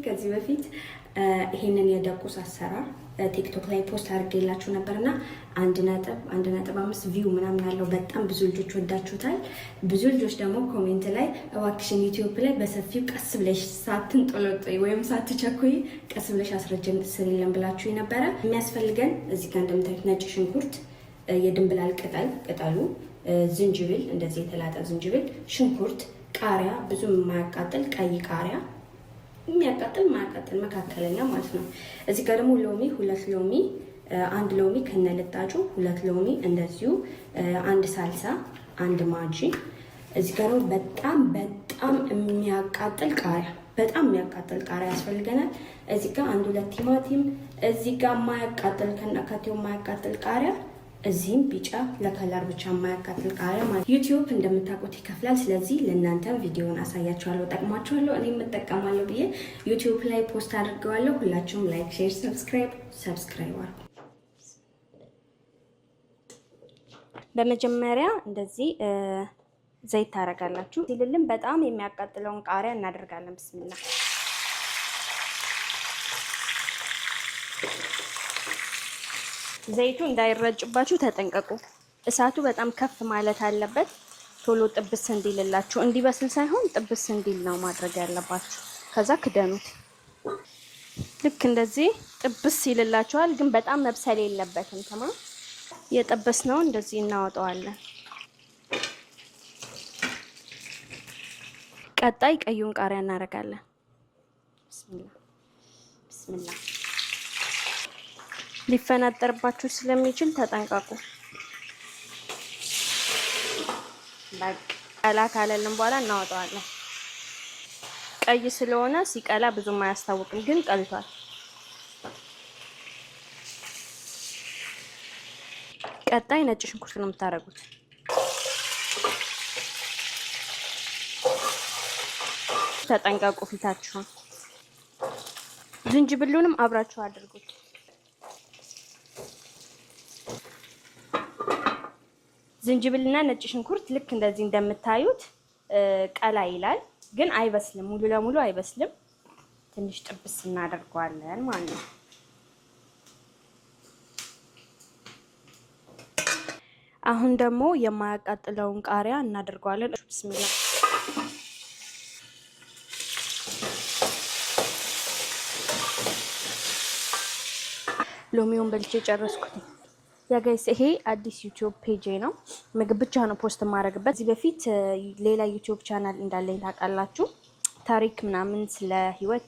ከዚህ በፊት ይሄንን የደቁስ አሰራር ቲክቶክ ላይ ፖስት አድርጌላችሁ ነበርና 1.5 ቪው ምናምን አለው። በጣም ብዙ ልጆች ወዳችሁታል። ብዙ ልጆች ደግሞ ኮሜንት ላይ እባክሽን ዩቲዩብ ላይ በሰፊው ቀስ ብለሽ ሳትንጦለጦይ ወይም ሳትቸኩይ ቀስ ብለሽ አስረጀን ስሪልን ብላችሁ ነበረ። የሚያስፈልገን እዚህ ጋር እንደምታዩት ነጭ ሽንኩርት፣ የድንብላል ቅጠሉ፣ ዝንጅብል፣ እንደዚህ የተላጠ ዝንጅብል፣ ሽንኩርት፣ ቃሪያ፣ ብዙ የማያቃጥል ቀይ ቃሪያ፣ የሚያቃጥል ማያቃጥል መካከለኛ ማለት ነው። እዚህ ጋር ደግሞ ሎሚ፣ 2 ሎሚ፣ 1 ሎሚ ከነልጣጩ፣ 2 ሎሚ እንደዚሁ፣ 1 ሳልሳ፣ 1 ማጂ። እዚህ ጋር ደግሞ በጣም የሚያቃጥል ቃሪያ ያስፈልገናል። እዚህ ጋር 1-2 ቲማቲም፣ እዚህ ጋር የማያቃጥል ከነካቴው የማያቃጥል ቃሪያ፣ እዚህም ቢጫ ለከለር ብቻ የማያቃጥል ቃሪያ ማለት። ዩቲዩብ እንደምታውቁት ይከፍላል። ስለዚህ ለእናንተም ቪዲዮውን አሳያችኋለሁ፣ ጠቅማችኋለሁ፣ እኔ የምጠቀማለሁ ብዬ ዩቲዩብ ላይ ፖስት አድርገዋለሁ። ሁላችሁም ላይክ፣ ሼር፣ ሰብስክራይብ አድርጉ። በመጀመሪያ እንደዚህ ዘይት ታረጋላችሁ። ሲልልን በጣም የሚያቃጥለውን ቃሪያ እናደርጋለን። ብስሚላ ዘይቱ እንዳይረጭባችሁ ተጠንቀቁ። እሳቱ በጣም ከፍ ማለት አለበት። ቶሎ ጥብስ እንዲልላችሁ፣ እንዲበስል ሳይሆን ጥብስ እንዲል ነው ማድረግ ያለባችሁ። ከዛ ክደኑት። ልክ እንደዚህ ጥብስ ይልላችኋል፣ ግን በጣም መብሰል የለበትም። ተማ የጠበስነው እንደዚህ እናወጣዋለን። ቀጣይ ቀዩን ቃሪያ እናደርጋለን። ብስሚላ ሊፈናጠርባችሁ ስለሚችል ተጠንቀቁ። ቀላ ካለልን በኋላ እናወጣዋለን። ቀይ ስለሆነ ሲቀላ ብዙም አያስታውቅም፣ ግን ቀልቷል። ቀጣይ ነጭ ሽንኩርት ነው የምታደርጉት። ተጠንቀቁ ፊታችሁን። ዝንጅብሉንም አብራችሁ አድርጉት። ዝንጅብልና ነጭ ሽንኩርት ልክ እንደዚህ እንደምታዩት ቀላ ይላል፣ ግን አይበስልም። ሙሉ ለሙሉ አይበስልም። ትንሽ ጥብስ እናደርገዋለን ማለት ነው። አሁን ደግሞ የማያቃጥለውን ቃሪያ እናደርገዋለን። ብስሚላ ሎሚውን በልቼ ጨረስኩት። ያ ጋይስ ይሄ አዲስ ዩቲዩብ ፔጅ ነው። ምግብ ብቻ ነው ፖስት ማድረግበት። እዚህ በፊት ሌላ ዩቲዩብ ቻናል እንዳለኝ ታውቃላችሁ። ታሪክ ምናምን ስለ ህይወት